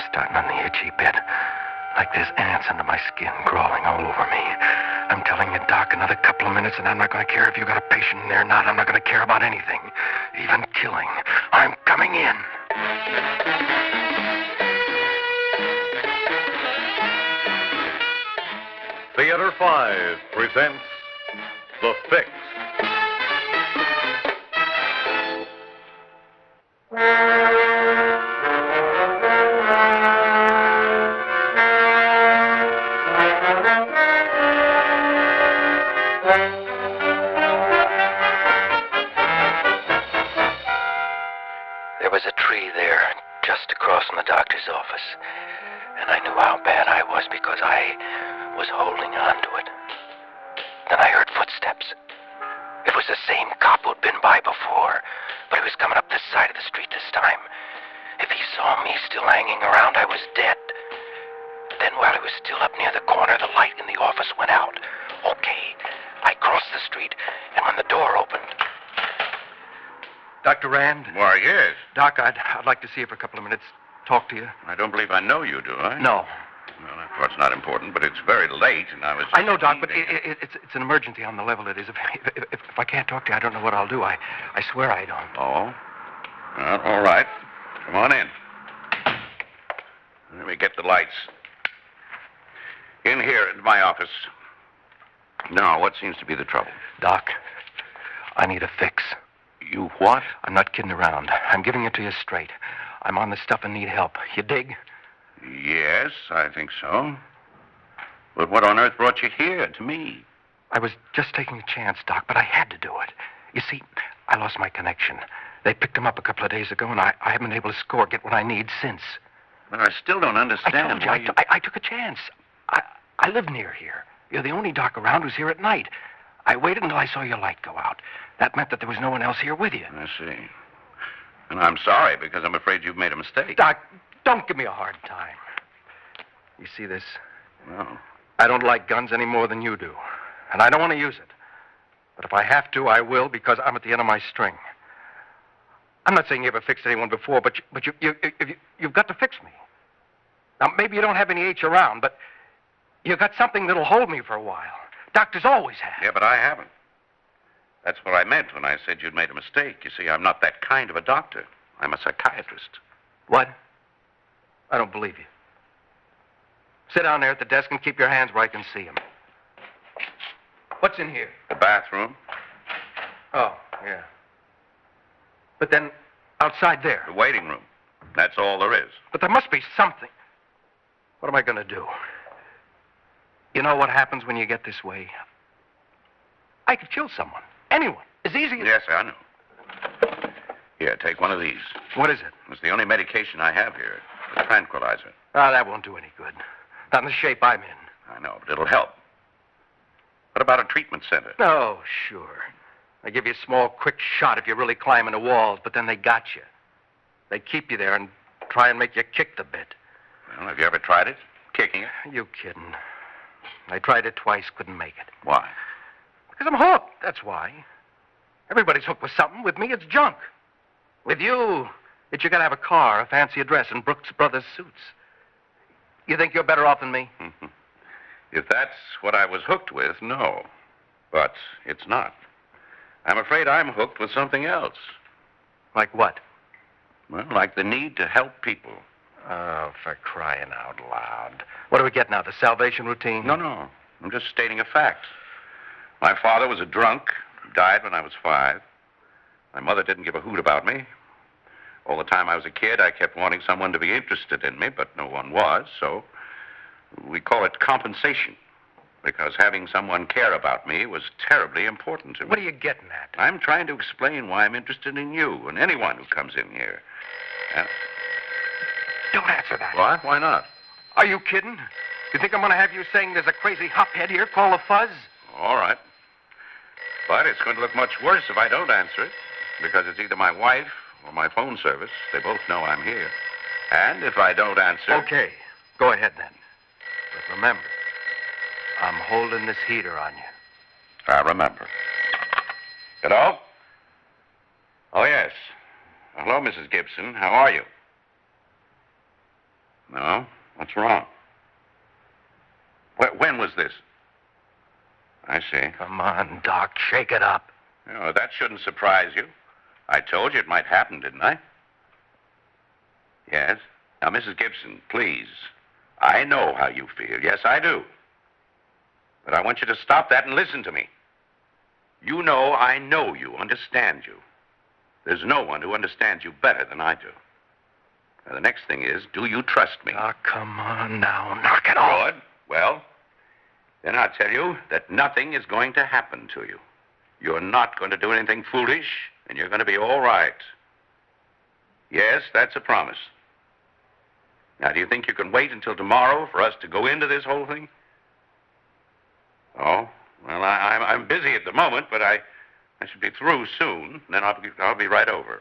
I'm starting on the itchy bit. Like there's ants under my skin crawling all over me. I'm telling you, Doc, another couple of minutes and I'm not going to care if you've got a patient in there or not. I'm not going to care about anything. Even killing. I'm coming in. Theater 5 presents The Fix. There was a tree there, just across from the doctor's office. And I knew how bad I was because I was holding on to it. Then I heard footsteps. It was the same cop who'd been by before, but he was coming up this side of the street this time. If he saw me still hanging around, I was dead. Then while he was still up near the corner, the light in the office went out. Okay, I crossed the street, and when the door opened... Dr. Rand? Why, yes. Doc, I'd like to see you for a couple of minutes. Talk to you. I don't believe I know you, do I? No. Well, of course, not important, but it's very late, and I was... I know, Doc, but it's an emergency on the level it is. If I can't talk to you, I don't know what I'll do. I swear I don't. Oh? Well, all right. Come on in. Let me get the lights. In here, in my office. Now, what seems to be the trouble? Doc, I need a fix. You what? I'm not kidding around. I'm giving it to you straight. I'm on the stuff and need help. You dig? Yes, I think so. But what on earth brought you here, to me? I was just taking a chance, Doc, but I had to do it. You see, I lost my connection. They picked him up a couple of days ago, and I haven't been able to get what I need since. But I still don't understand I told you, why I took a chance. I live near here. You're the only doc around who's here at night. I waited until I saw your light go out. That meant that there was no one else here with you. I see. And I'm sorry, because I'm afraid you've made a mistake. Doc, don't give me a hard time. You see this? Well, I don't like guns any more than you do. And I don't want to use it. But if I have to, I will, because I'm at the end of my string. I'm not saying you ever fixed anyone before, but you've got to fix me. Now, maybe you don't have any H around, but you've got something that'll hold me for a while. Doctors always have. yeah, but I haven't. That's what I meant when I said you'd made a mistake. You see, I'm not that kind of a doctor. I'm a psychiatrist. What? I don't believe you. Sit down there at the desk and keep your hands where I can see them. What's in here? The bathroom, Oh, yeah. But then, outside there. the waiting room. That's all there is. But there must be something. What am I going to do? You know what happens when you get this way? I could kill someone. Anyone. As easy as... Yes, I know. Here, take one of these. What is it? It's the only medication I have here. A tranquilizer. Ah, that won't do any good. Not in the shape I'm in. I know, but it'll help. What about a treatment center? Oh, sure. They give you a small, quick shot if you're really climbing the walls, but then they got you. They keep you there and try and make you kick the bit. Well, have you ever tried it? Kicking it? You kidding. I tried it twice, couldn't make it. Why? Because I'm hooked, that's why. Everybody's hooked with something. With me, it's junk. With you, it's you gotta have a car, a fancy address, and Brooks Brothers suits. You think you're better off than me? If that's what I was hooked with, no. But it's not. I'm afraid I'm hooked with something else. Like what? Well, like the need to help people. Oh, for crying out loud. What do we get now, the salvation routine? No. I'm just stating a fact. My father was a drunk. He died when I was 5. My mother didn't give a hoot about me. All the time I was a kid, I kept wanting someone to be interested in me, but no one was, so we call it compensation. Because having someone care about me was terribly important to me. What are you getting at? I'm trying to explain why I'm interested in you and anyone who comes in here. Don't answer that. What? Why not? Are you kidding? You think I'm going to have you saying there's a crazy hophead here called a fuzz? All right. But it's going to look much worse if I don't answer it, because it's either my wife or my phone service. They both know I'm here. And if I don't answer... Okay. Go ahead, then. But remember, I'm holding this heater on you. I remember. Hello? Oh, yes. Hello, Mrs. Gibson. How are you? No? What's wrong? When was this? I see. Come on, Doc, shake it up. Oh, that shouldn't surprise you. I told you it might happen, didn't I? Yes? Now, Mrs. Gibson, please. I know how you feel. Yes, I do. But I want you to stop that and listen to me. You know I know you, understand you. There's no one who understands you better than I do. Now, the next thing is, do you trust me? Oh, come on now. Knock it off. Good. Well, then I'll tell you that nothing is going to happen to you. You're not going to do anything foolish, and you're going to be all right. Yes, that's a promise. Now, do you think you can wait until tomorrow for us to go into this whole thing? Oh, well, I'm busy at the moment, but I should be through soon. Then I'll be right over.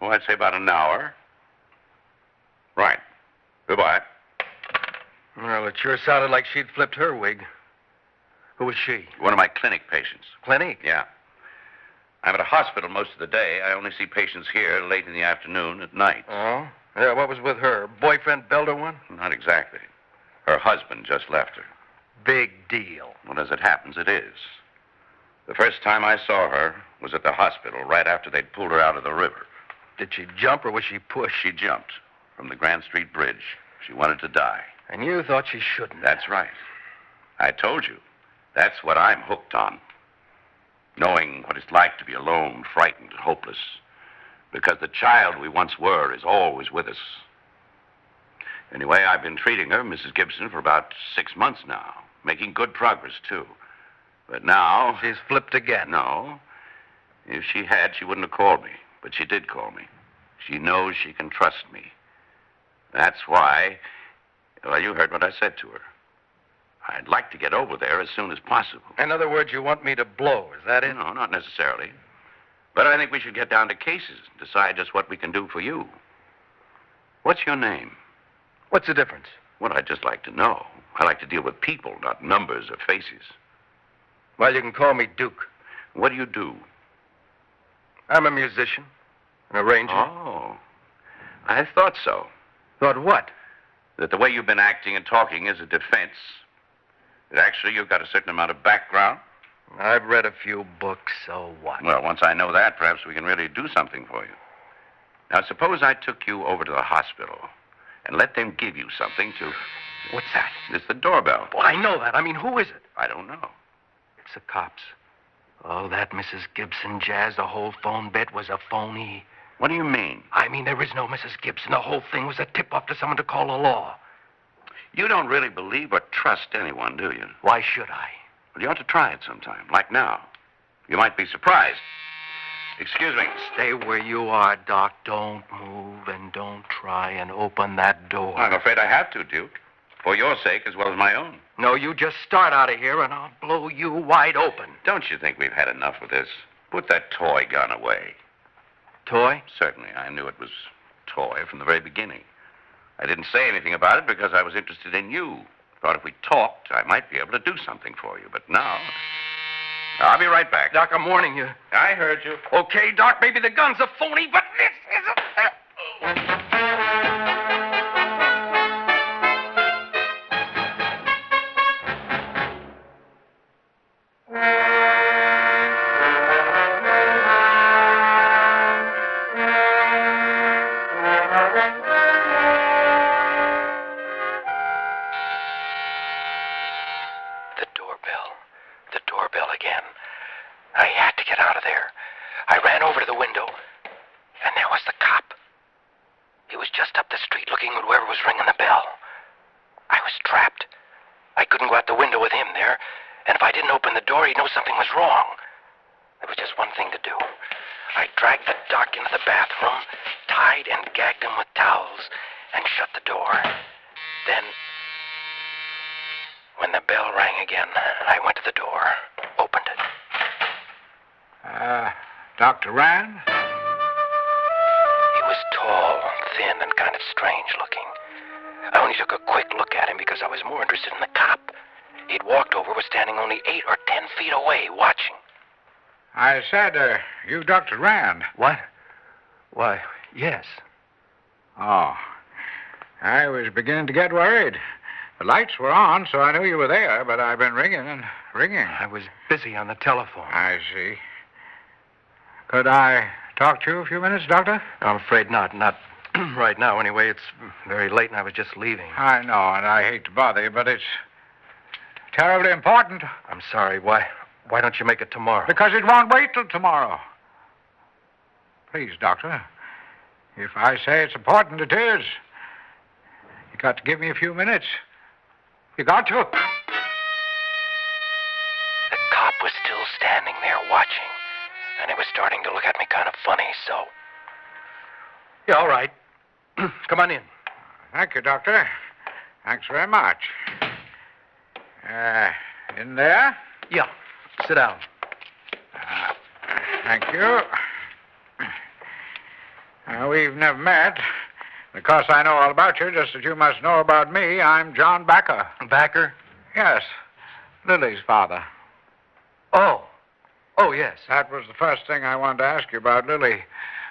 Oh, I'd say about an hour. Right. Goodbye. Well, it sure sounded like she'd flipped her wig. Who was she? One of my clinic patients. Clinic? Yeah. I'm at a hospital most of the day. I only see patients here late in the afternoon at night. Oh? Yeah, what was with her? Boyfriend belted her one? Not exactly. Her husband just left her. Big deal. Well, as it happens, it is. The first time I saw her was at the hospital right after they'd pulled her out of the river. Did she jump or was she pushed? She jumped from the Grand Street Bridge. She wanted to die. And you thought she shouldn't. That's right. I told you. That's what I'm hooked on. Knowing what it's like to be alone, frightened, and hopeless. Because the child we once were is always with us. Anyway, I've been treating her, Mrs. Gibson, for about 6 months now. Making good progress, too. But now... She's flipped again. No. If she had, she wouldn't have called me. But she did call me. She knows she can trust me. That's why... Well, you heard what I said to her. I'd like to get over there as soon as possible. In other words, you want me to blow, is that it? No, not necessarily. But I think we should get down to cases, decide just what we can do for you. What's your name? What's the difference? Well, I'd just like to know. I like to deal with people, not numbers or faces. Well, you can call me Duke. What do you do? I'm a musician, an arranger. Oh, I thought so. Thought what? That the way you've been acting and talking is a defense. That actually you've got a certain amount of background. I've read a few books, so what? Well, once I know that, perhaps we can really do something for you. Now, suppose I took you over to the hospital and let them give you something to... What's that? It's the doorbell. Well, I know that. I mean, who is it? I don't know. It's the cops. Oh, that Mrs. Gibson jazz, the whole phone bit was a phony. What do you mean? I mean, there is no Mrs. Gibson. The whole thing was a tip-off to someone to call the law. You don't really believe or trust anyone, do you? Why should I? Well, you ought to try it sometime, like now. You might be surprised. Excuse me. Stay where you are, Doc. Don't move and don't try and open that door. I'm afraid I have to, Duke. For your sake as well as my own. No, you just start out of here and I'll blow you wide open. Don't you think we've had enough of this? Put that toy gun away. Toy? Certainly. I knew it was toy from the very beginning. I didn't say anything about it because I was interested in you. Thought if we talked, I might be able to do something for you. But now... I'll be right back. Doc, I'm warning you. I heard you. Okay, Doc, maybe the gun's a phony, but this isn't... The doorbell again. I had to get out of there. I ran over to the window, and there was the cop. He was just up the street looking at whoever was ringing the bell. I was trapped. I couldn't go out the window with him there, and if I didn't open the door, he'd know something was wrong. There was just one thing to do. I dragged the doc into the bathroom, tied and gagged him with towels, and shut the door. Then, when the bell rang again, I went to the door, opened it. Dr. Rand? He was tall, thin, and kind of strange looking. I only took a quick look at him because I was more interested in the cop. He'd walked over, was standing only 8 or 10 feet away, watching. I said, you Dr. Rand. What? Why, yes. Oh. I was beginning to get worried. The lights were on, so I knew you were there, but I've been ringing and ringing. I was busy on the telephone. I see. Could I talk to you a few minutes, Doctor? I'm afraid not. Not right now, anyway. It's very late, and I was just leaving. I know, and I hate to bother you, but it's terribly important. I'm sorry. Why don't you make it tomorrow? Because it won't wait till tomorrow. Please, Doctor. If I say it's important, it is. You got to give me a few minutes. You got to. The cop was still standing there watching, and he was starting to look at me kind of funny, so... Yeah, all right. Come on in. Thank you, Doctor. Thanks very much. In there? Yeah, sit down. Thank you. We've never met. Because I know all about you, just as you must know about me, I'm John Backer. Backer? Yes, Lily's father. Oh, yes. That was the first thing I wanted to ask you about Lily.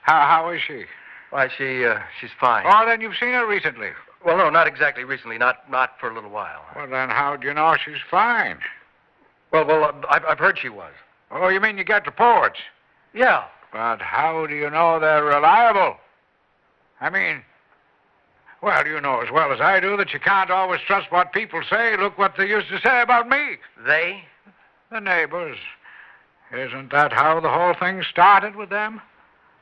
How is she? Why, she's fine. Oh, then you've seen her recently. Well, no, not exactly recently. Not for a little while. Well, then how do you know she's fine? Well, I've heard she was. Oh, you mean you get reports? Yeah. But how do you know they're reliable? I mean... Well, you know as well as I do that you can't always trust what people say. Look what they used to say about me. They? The neighbors. Isn't that how the whole thing started with them?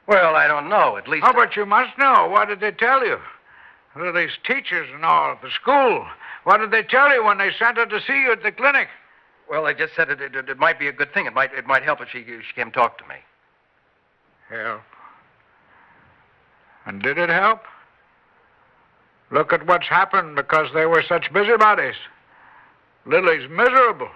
Well, I don't know. At least... Oh, but you must know. What did they tell you? Lily's teachers and all at the school. What did they tell you when they sent her to see you at the clinic? Well, they just said it might be a good thing. It might help if she came talk to me. Help? And did it help? Look at what's happened because they were such busybodies. Lily's miserable.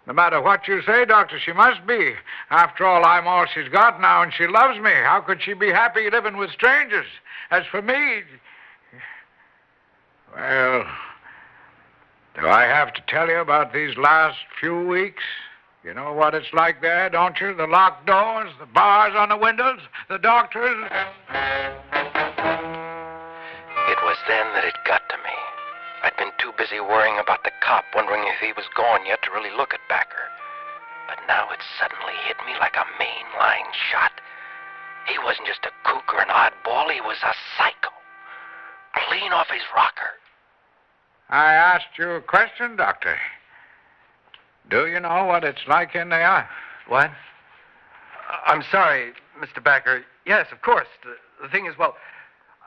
No matter what you say, Doctor, she must be. After all, I'm all she's got now, and she loves me. How could she be happy living with strangers? As for me... Well, do I have to tell you about these last few weeks? You know what it's like there, don't you? The locked doors, the bars on the windows, the doctors... It was then that it got to me. I'd been too busy worrying about the cop, wondering if he was gone yet to really look at Backer. But now it suddenly hit me like a mainline shot. He wasn't just a kook or an oddball, he was a psycho. Clean off his rocker. I asked you a question, Doctor. Do you know what it's like in there? What? I'm sorry, Mr. Backer. Yes, of course. The thing is, well...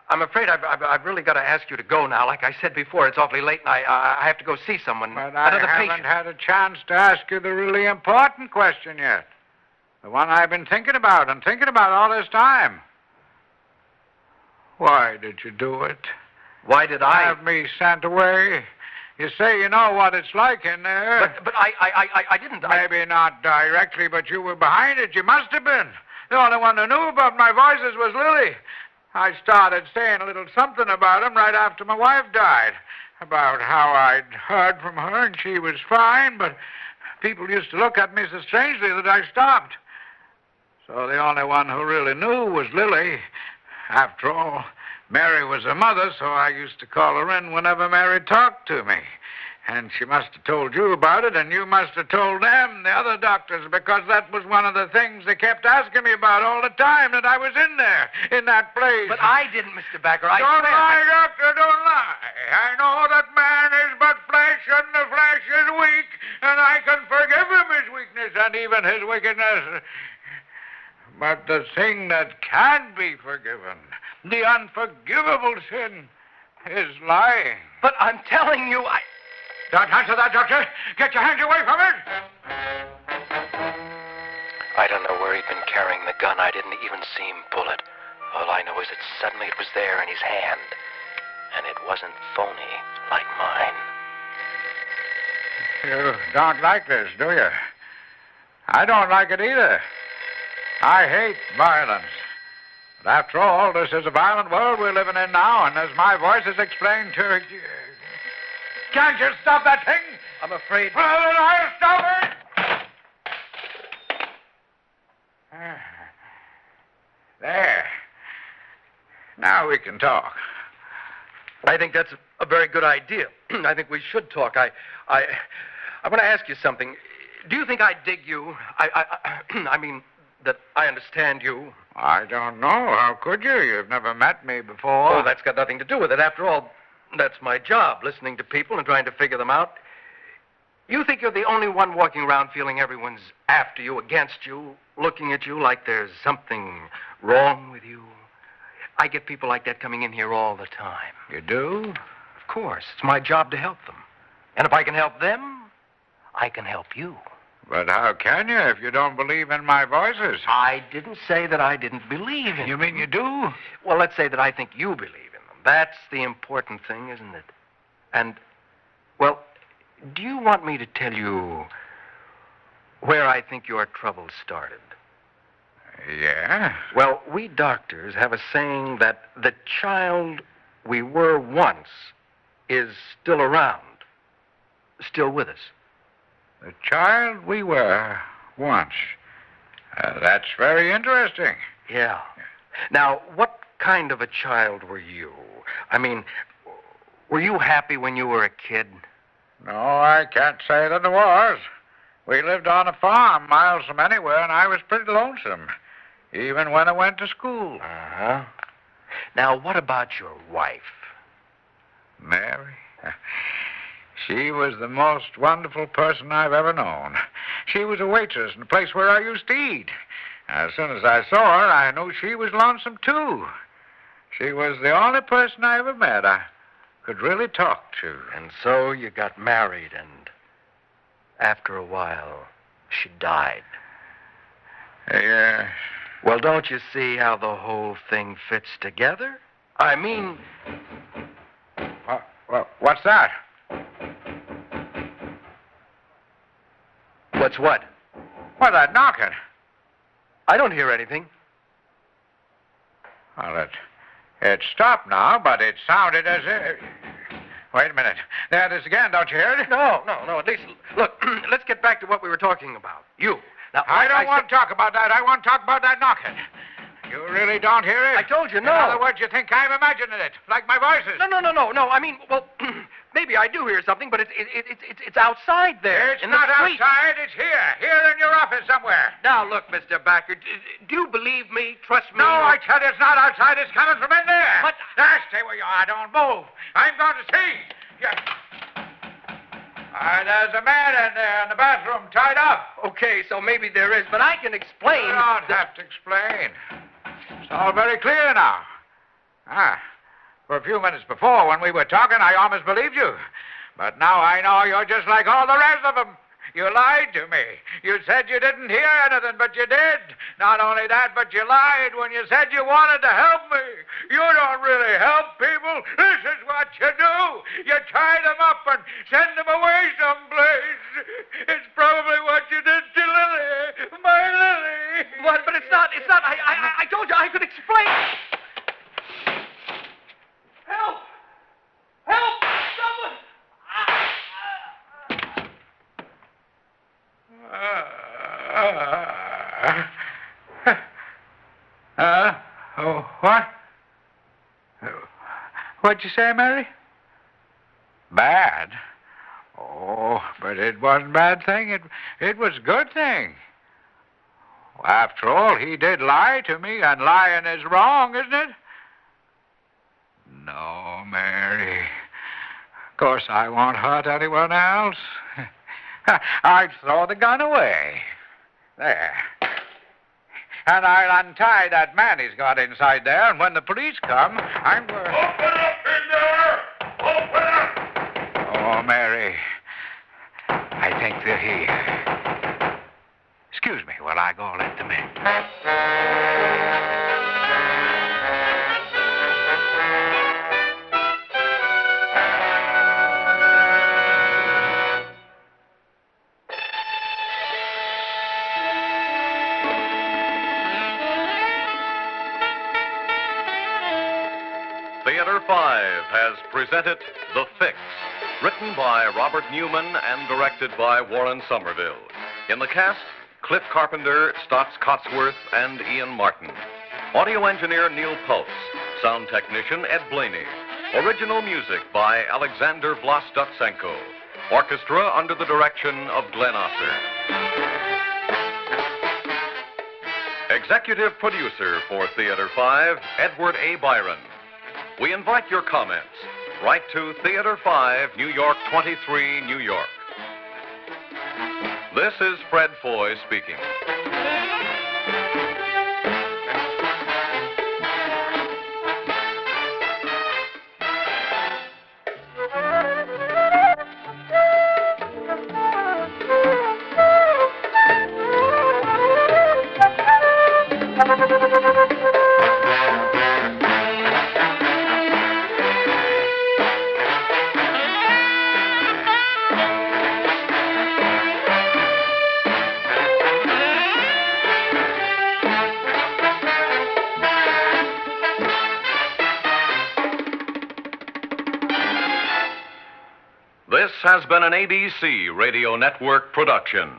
I'm afraid I've really got to ask you to go now. Like I said before, it's awfully late, and I have to go see someone. But I haven't had a chance to ask you the really important question yet. The one I've been thinking about all this time. Why did you do it? Why did I? Have me sent away? You say you know what it's like in there. But I didn't. Maybe not directly, but you were behind it. You must have been. The only one who knew about my voices was Lily. I started saying a little something about him right after my wife died. About how I'd heard from her and she was fine, but people used to look at me so strangely that I stopped. So the only one who really knew was Lily. After all, Mary was her mother, so I used to call her in whenever Mary talked to me. And she must have told you about it, and you must have told them, the other doctors, because that was one of the things they kept asking me about all the time, that I was in there, in that place. But I didn't, Mr. Backer. Don't lie, Doctor, don't lie. I know that man is but flesh, and the flesh is weak, and I can forgive him his weakness and even his wickedness. But the thing that can be forgiven, the unforgivable sin, is lying. But I'm telling you, Don't answer that, Doctor. Get your hands away from it. I don't know where he'd been carrying the gun. I didn't even see him pull it. All I know is that suddenly it was there in his hand. And it wasn't phony like mine. You don't like this, do you? I don't like it either. I hate violence. But after all, this is a violent world we're living in now, and as my voice has explained to you... Can't you stop that thing? I'm afraid... Well, then I'll stop it! There. Now we can talk. I think that's a very good idea. I think we should talk. I want to ask you something. Do you think I dig you? I mean, that I understand you. I don't know. How could you? You've never met me before. Oh, that's got nothing to do with it. After all, that's my job, listening to people and trying to figure them out. You think you're the only one walking around feeling everyone's after you, against you, looking at you like there's something wrong with you? I get people like that coming in here all the time. You do? Of course. It's my job to help them. And if I can help them, I can help you. But how can you if you don't believe in my voices? I didn't say that I didn't believe in You them. mean you do? Well, let's say that I think you believe in them. That's the important thing, isn't it? And, well, do you want me to tell you where I think your trouble started? Yeah. Well, we doctors have a saying that the child we were once is still around, still with us. The child we were once. That's very interesting. Yeah. Now, what kind of a child were you? I mean, were you happy when you were a kid? No, I can't say that there was. We lived on a farm miles from anywhere, and I was pretty lonesome, even when I went to school. Uh-huh. Now, what about your wife? Mary? She was the most wonderful person I've ever known. She was a waitress in the place where I used to eat. As soon as I saw her, I knew she was lonesome, too. She was the only person I ever met I could really talk to. And so you got married, and after a while, she died. Yeah. Well, don't you see how the whole thing fits together? I mean... What's that? What's what? Well, that knocking. I don't hear anything. Well, it stopped now, but it sounded as if... Wait a minute. There it is again. Don't you hear it? No. At least, look, let's get back to what we were talking about. You. Now, I don't want to talk about that. I want to talk about that knocking. You really don't hear it? I told you no. In other words, you think I'm imagining it, like my voices. No. I mean, well, maybe I do hear something, but it's outside there. It's in not the street. outside. It's here in your office somewhere. Now, look, Mr. Backer, do you believe me? Trust me? No, I tell you, it's not outside. It's coming from in there. But... Now, stay where you are. Don't move. I'm going to see. There's a man in there in the bathroom, tied up. Okay, so maybe there is, but I can explain. You don't have to explain. It's all very clear now. For a few minutes before, when we were talking, I almost believed you. But now I know you're just like all the rest of them. You lied to me. You said you didn't hear anything, but you did. Not only that, but you lied when you said you wanted to help me. You don't really help people. This is what you do. You tie them up and send them away someplace. It's probably what you did to Lily. My Lily. What? But it's not. I told you I could explain. Help! Help! Someone! What? What'd you say, Mary? Bad? Oh, but it wasn't a bad thing. It was a good thing. After all, he did lie to me, and lying is wrong, isn't it? No, Mary. Of course, I won't hurt anyone else. I'd throw the gun away. There. And I'll untie that man he's got inside there, and when the police come, I'm going... Open up in there! Open up! Oh, Mary. I think they're here. Excuse me while I go let them in. Theater 5 has presented The Fix, written by Robert Newman and directed by Warren Somerville. In the cast, Cliff Carpenter, Stotts Cotsworth, and Ian Martin. Audio engineer Neil Pulse. Sound technician Ed Blaney. Original music by Alexander Vlastotsenko. Orchestra under the direction of Glenn Osser. Executive producer for Theater 5, Edward A. Byron. We invite your comments. Write to Theater 5, New York 23, New York. This is Fred Foy speaking. This has been an ABC Radio Network production.